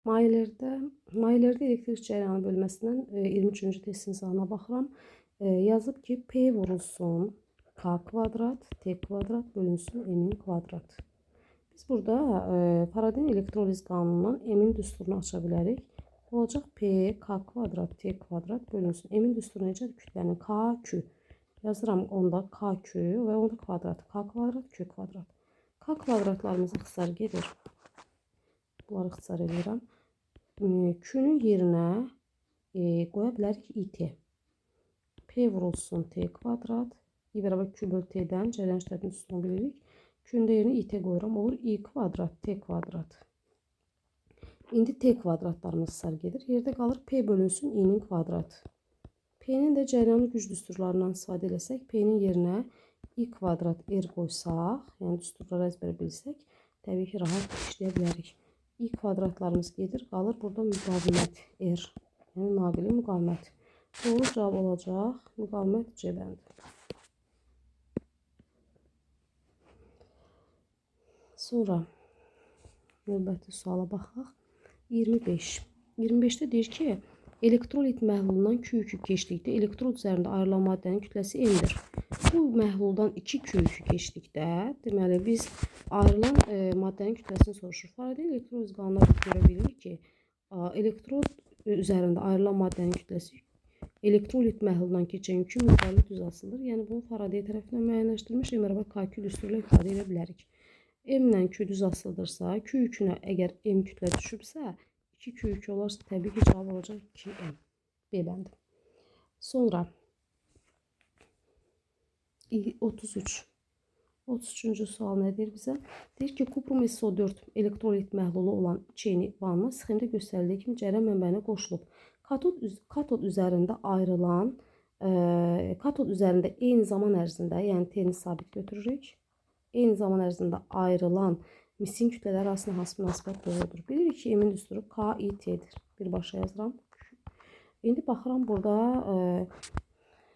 Mayelərdə elektrik cəryanı bölməsindən 23-cü testin sualına baxıram. Yazıb ki, P vurulsun K kvadrat, T kvadrat bölünsün M'in kvadrat. Biz burada Faradayın elektroliz qanunundan M'in düsturunu aça bilərik. Olacaq P, K kvadrat, T kvadrat bölünsün. M'in düsturu necədir? Kütlənin KQ. Yazıram onda KQ və onda kvadrat. K kvadrat, Q kvadrat. K kvadratlarımız ixtisar gedir. Bunları ixtisar edirəm. Q-nün yerinə qoya bilərik IT. P vurulsun T kvadrat. I bərabər Q böl T'dən cəryan şiddətinin üstünü bilirik. Q-nün də yerinə IT qoyuram. Olur I kvadrat, T kvadrat. İndi T kvadratlarımız ixtisar gedir. Yerdə qalır P bölünsün I-nin kvadratı. P-nin də cəryanın güc düsturlarından istifadə eləsək, P-nin yerinə I kvadrat R qoysaq, yəni düsturları əzbər bilsək, təbii ki, rahat işləyə bilərik. I kvadratlarımız gedir, qalır burada müqavimət R, yəni naqili müqavimət. Doğru cavab olacaq, müqavimət C bəndi. Sonra növbəti suala baxaq. 25. 25-də deyir ki, elektrolit məhlulundan Q yükü keçdikdə elektrod üzərində ayrılan maddənin kütləsi M-dir. Bu məhluldan 2 Q yükü keçdikdə, deməli biz ayrılan maddənin kütləsini soruşur. Faradayın elektroliz qanununa görə bilirik ki, elektrod üzərində ayrılan maddənin kütləsi elektrolit məhlulundan keçən yükü müqavilə düz asılıdır. Yəni bunu Faraday tərəfindən müəyyənləşdirilmiş M KQ düsturuyla ifadə edə bilərik. M-lə Q düz asılıdırsa, Q yükünə əgər M kütlə düşübsə, 2 Q yükü olarsa təbii ki, cavab olacaq 2M. B bəndi. Sonra 33. 33-cü sual nə deyir bizə? Deyir ki, kuprum SO4 elektrolit məhlulu olan çeyni vanna sxemdə göstərildiyi kimi cəryan mənbəyinə qoşulub. Katod üzərində ayrılan, katod üzərində eyni zaman ərzində, yəni T-ni sabit götürürük. Eyni zaman ərzində ayrılan misin kütlələr arasında hansı münasibət doğrudur? Bilirik ki, M-in düsturu KIT-dir. Birbaşa yazıram. İndi baxıram burada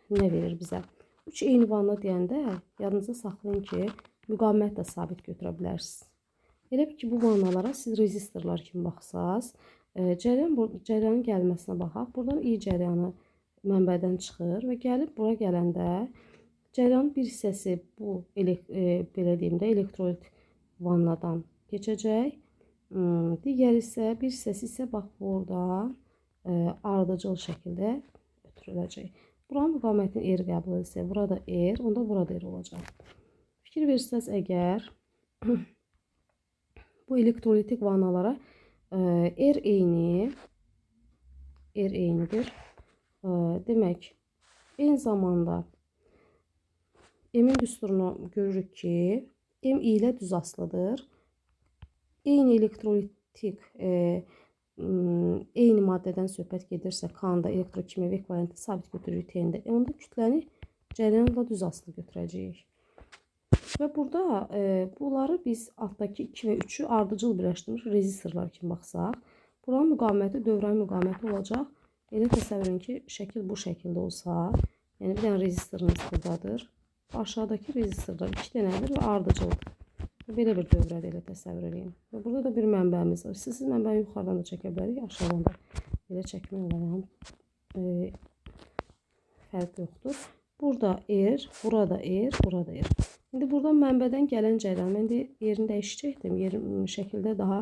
nə verir bizə? 3 eyni vanna deyəndə yadınızda saxlayın ki, müqavimət də sabit götürə bilərsiniz. Elə ki, bu vannalara siz rezistorlar kimi baxsaz, cəryanın gəlməsinə baxaq. Buradan I cəryanı mənbədən çıxır və gəlib bura gələndə cəryanın bir hissəsi bu belə deyim də elektrolit vannadan keçəcək. Digər isə bir hissəsi isə bax burada ardıcıl şəkildə ötürüləcək. Buranın müqavimətin R qəbul etsə, burada R, onda burada R olacaq. Fikir versəz əgər bu elektrolitik vannalara R eynidir. Demək, eyni zamanda M-in düsturunu görürük ki, M ilə düz asılıdır. Eyni elektrolitik, eyni maddədən söhbət gedirsə, K-da elektrokimyəvi ekvivalenti sabit götürürük T-də. Onda kütləni cəryanla düz asılı götürəcəyik. Və burada bunları biz altdakı 2 və 3-ü ardıcıl birləşdirmiş rezistorlar kimi baxsaq, buranın müqaviməti dövrən müqaviməti olacaq. Elə təsəvvürün ki, şəkil bu şəkildə olsa, yəni bir dənə rezistorumuz buradadır. Aşağıdakı rezistorlar 2 dənədir və ardıcıldır. Belə bir dövrədə elə təsəvvür edin. Və burada da bir mənbəmiz var. Siz mənbəni yuxarıdan da çəkə bilərik, aşağıdan da. Belə çəkmək olar. Fərq yoxdur. Burada R, burada R, burada R. İndi buradan mənbədən gələn cəryan, mən də yerini dəyişəcəkdim. Yerim şəkildə daha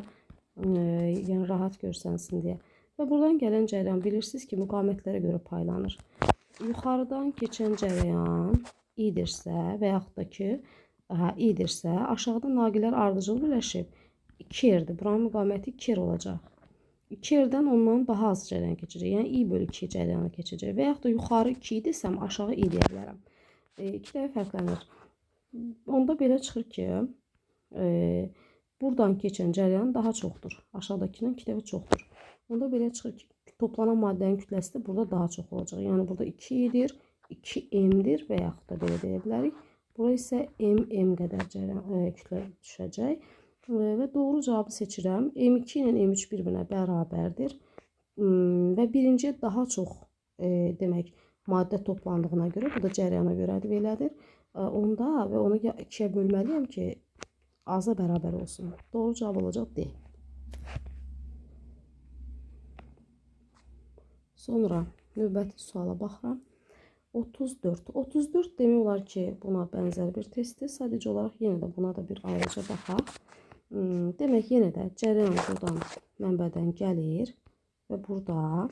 yəni rahat görsənsin deyə. Və buradan gələn cəryan bilirsiniz ki, müqavimətlərə görə paylanır. Yuxarıdan keçən cəryan İdirsə və yaxud da ki, İdirsə, aşağıda naqillər ardıcıl birləşib 2R-dir. Buranın müqaviməti 2R olacaq. 2R-dən ondan daha az cəryan keçəcək. Yəni I bölü 2 cəryanı keçəcək. Və yaxud da yuxarı 2 idirsəm, aşağı I deyə bilərəm. 2 dəfə fərqlənir. Onda belə çıxır ki, buradan keçən cəryan daha çoxdur. Aşağıdakindən 2 dəfə çoxdur. Onda belə çıxır ki, toplanan maddənin kütləsi də burada daha çox olacaq. Yəni burada 2-dir, 2M-dir və yaxud da belə deyə bilərik. Bura isə M qədər kütlə düşəcək. Və doğru cavabı seçirəm. M2 ilə M3 bir-birinə bərabərdir. Və birinciyə daha çox demək maddə toplandığına görə, bu da cəryana görədir belədir. Onda və onu 2-yə bölməliyəm ki, aza bərabər olsun. Doğru cavab olacaq D. Sonra növbəti suala baxıram. 34. 34 demək olar ki, buna bənzər bir testdir. Sadəcə olaraq yenə də buna da bir ayrıca baxaq. Demək, yenə də cərəyan buradan mənbədən gəlir və burada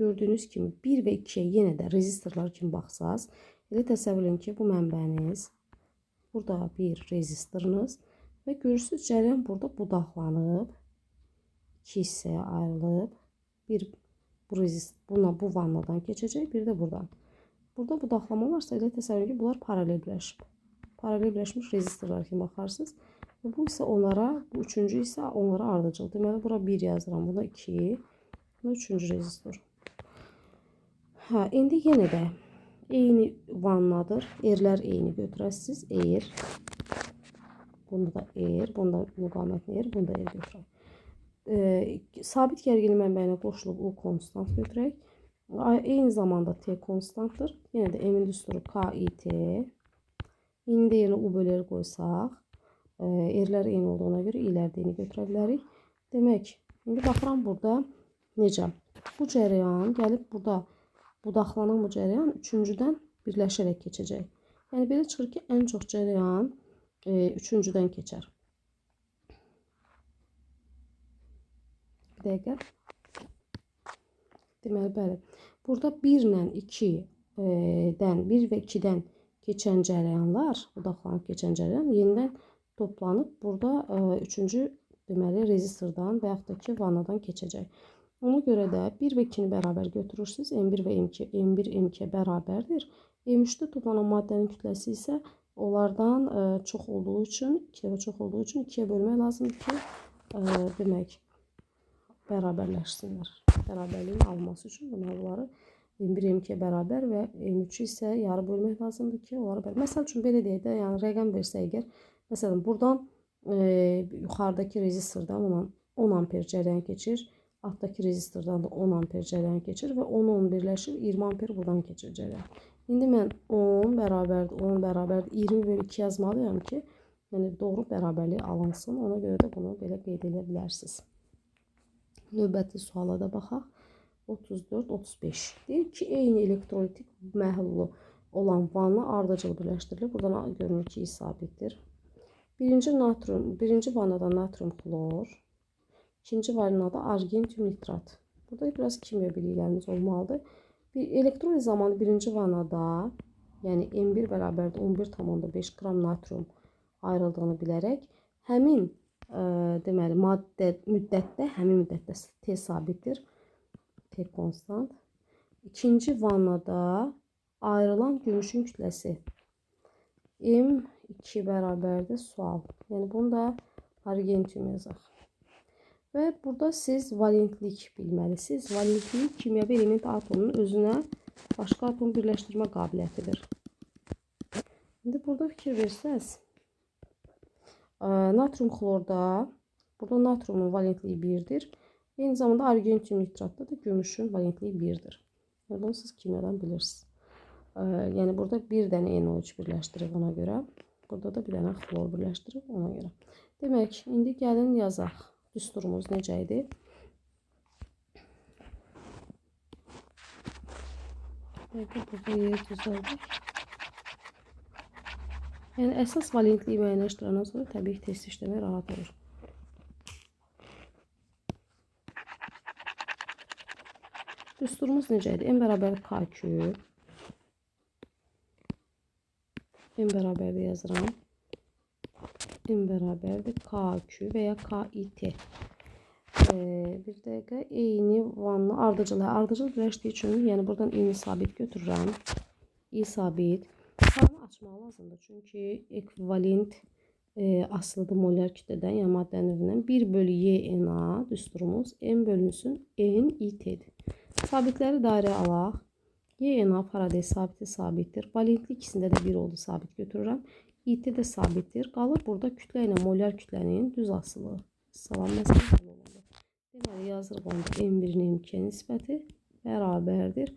gördüyünüz kimi 1 və 2-yə yenə də rezistorlar kimi baxsaz, elə təsəvvür edin ki, bu mənbəniz, burada bir rezistorunuz və görürsünüz cərəyan burada budaqlanıb, 2 hissəyə ayrılıb, bir bu vannadan keçəcək, bir də buradan. Burada budaqlama varsa elə təsəvvür edin ki, bunlar paralel birləşib. Paralel birləşmiş rezistorlar kimi baxarsınız. Və bu isə onlara, bu üçüncü isə onlara ardıcıl. Deməli, bura 1 yazıram, buna 2, buna üçüncü rezistor. İndi yenə də eyni vannadır. Erlər eyni götürəsiniz. Er. Bunda da er, bunda müqamətli er, bunda er götürək. Sabit gərginlik mənbəyinə qoşulub U konstant götürək. Eyni zamanda T konstantdır. Yenə də M-in düsturu KIT. İndi yerinə U bölər qoysaq, erlər eyni olduğuna görə İlər də eyni götürə bilərik. Demək, indi baxıram burada necə? Bu cərəyan gəlib burada budaqlanan bu cərəyan üçüncüdən birləşərək keçəcək. Yəni belə çıxır ki, ən çox cərəyan üçüncüdən keçər. Bir dəqiqə. Deməli, bəli. Burada 1 ilə 2-dən, 1 və 2-dən keçən cərəyanlar, budaqlanıb keçən cərəyan yenidən toplanıb burada üçüncü deməli rezistordan və yaxud da ki, vannadan keçəcək. Ona görə də 1 və 2-ni bərabər götürürsünüz. M1 və M2, M1 M2-yə bərabərdir. M3-də toplanan maddənin kütləsi isə onlardan çox olduğu üçün, 2 dəfə çox olduğu üçün 2-yə bölmək lazımdır ki, demək, bərabərləşsinlər. Bərabərliyin alınması üçün bunları M1 M2-yə bərabər və M3-ü isə yarı bölmək lazımdır ki, onları bərabər. Məsəl üçün belə deyək də, yəni rəqəm versə əgər, məsələn, buradan yuxarıdakı rezistordan 10 amper cərəyan keçir, altdakı rezistordan da 10 amper cərəyan keçir və 10-10 birləşir, 20 amper buradan keçir cərəyan. İndi mən 10 bərabərdir, 20 bölü 2 yazmalıyam ki, yəni doğru bərabərlik alınsın. Ona görə də bunu belə qeyd edə bilərsiniz. Növbəti suala da baxaq. 34-35. Deyir ki, eyni elektrolitik məhlulu olan vanna ardıcıl birləşdirilir. Buradan görünür ki, sabitdir. Birinci vannada natrium xlor, ikinci vannada argentium nitrat. Burada biraz kimya biliklərimiz olmalıdır. Elektroliz zamanı birinci vannada, yəni M1 bərabərdir 11,5 qram natrium ayrıldığını bilərək, həmin deməli, müddətdə T sabitdir, T konstant. İkinci vannada ayrılan gümüşün kütləsi M2 bərabərdir sual. Yəni, bunu da argentium yazaq. Və burada siz valentlik bilməlisiniz. Valentlik kimyəvi element atomunun özünə başqa atom birləşdirmə qabiliyyətidir. İndi burada fikir versəz, natrium xlorda, burada natriumun valentliyi 1'dir. Eyni zamanda argentium nitratda da gümüşün valentliyi 1'dir. Yəni, bunu siz kimyadan bilirsiniz. Yəni, burada bir dənə NO3 birləşdirib ona görə. Burada da bir dənə xlor birləşdirib ona görə. Demək, indi gəlin yazaq. Düsturumuz necə idi? Burada yer düzəldik. Yəni, əsas valentliyi müəyyənləşdirəndən sonra təbii ki, test işləmək rahat olur. Düsturumuz necə idi? M bərabər K küp. M bərabərdə yazıram. M bərabərdir K küp və ya KIT. Bir dəqiqə, eyni vanna ardıcıl birləşdiyi üçün, yəni buradan eyni sabit götürürəm. İ sabit. Sayını açmaq lazımdır. Çünki ekvivalent asılıdır molyar kütlədən, yəni maddə növündən 1 bölü YNA düsturumuz M bölünsün NIT'dir. Sabitləri dairəyə alaq. YNA Faraday sabiti sabitdir. Valentli ikisində də 1 oldu sabit götürürəm. IT də sabitdir. Qalır burada kütlə ilə molyar kütlənin düz asılı. Salam məsələ olmalı. Deməli, yazırıq onda M1-in M2-yə nisbəti bərabərdir.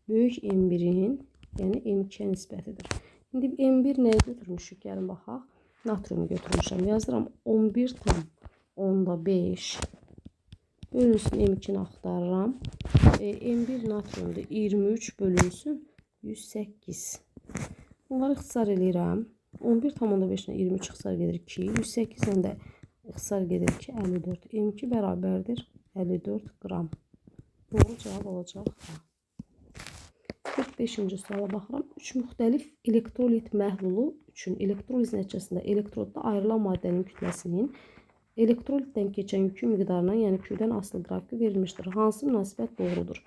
Böyük M1-in, yəni M2-yə nisbətidir. İndi M1 nəyə götürmüşük? Gəlin baxaq. Natriumu götürmüşəm. Yazıram 11,5 bölünsün M2'ni axtarıram. M1 natriumdur 23 bölünsün 108. Bunları ixtisar edirəm. 11,5 ilə 23 ixtisar gedir 2. 108 ilə də ixtisar gedir 2. 54. M2 bərabərdir 54 qram. Doğru cavab olacaq. 45-ci suala baxıram. 3 müxtəlif elektrolit məhlulu üçün elektroliz nəticəsində elektrodda ayrılan maddənin kütləsinin elektrolitdən keçən yükü miqdarına, yəni Q-dən asılı qrafiki verilmişdir. Hansı münasibət doğrudur?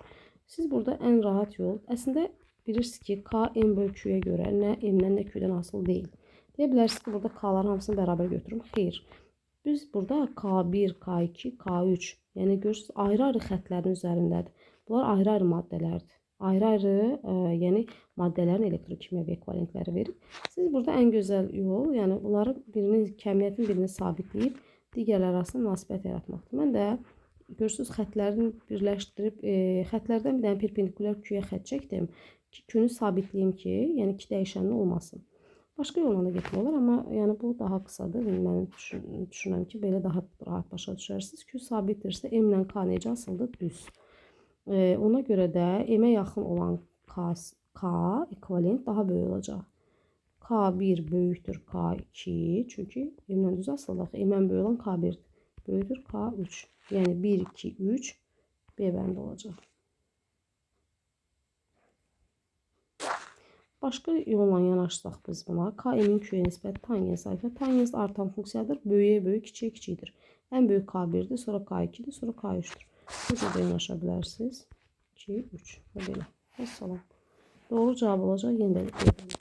Siz burada ən rahat yol, əslində bilirsiniz ki, K M bölü Q-yə görə nə M-dən, nə Q-dən asılı deyil. Deyə bilərsiniz ki, burada K-ların hamısını bərabər götürüm. Xeyr. Biz burada K1, K2, K3, yəni görürsünüz, ayrı-ayrı xətlərin üzərindədir. Bunlar ayrı-ayrı maddələrdir. Ayrı-ayrı, yəni maddələrin elektrokimyəvi ekvivalentləri verir. Siz burada ən gözəl yol, yəni bunların birini, kəmiyyətin birini sabitləyib, digərləri arasında münasibət yaratmaqdır. Mən də görürsünüz, xətlərini birləşdirib, xətlərdən bir dənə perpendikulyar Q-yə xət çəkdim ki, Q-nü sabitləyim ki, yəni 2 dəyişənli olmasın. Başqa yolla da getmək olar, amma yəni bu daha qısadır. Mən düşünürəm ki, belə daha rahat başa düşərsiniz. Q sabitdirsə, M ilə K necə asılıdır? Düz. Ona görə də M-ə yaxın olan K ekvivalent daha böyük olacaq. K1 böyükdür K2, çünki M-lə düz asılıq. M-ən böyük olan K1 böyükdür K3. Yəni 1, 2, 3 B bəndi olacaq. Başqa yolla yanaşsaq biz buna. K-M'in Q-yə nisbət tangens alfa. Tangens artan funksiyadır. Böyüyə böyük, kiçiyə kiçikdir. Ən böyük K1'dir, sonra K2'dir, sonra K3'dür. Bu cürdə yanaşa bilərsiniz. 2, 3 və belə. Vəssalam. Doğru cavab olacaq. Yenə də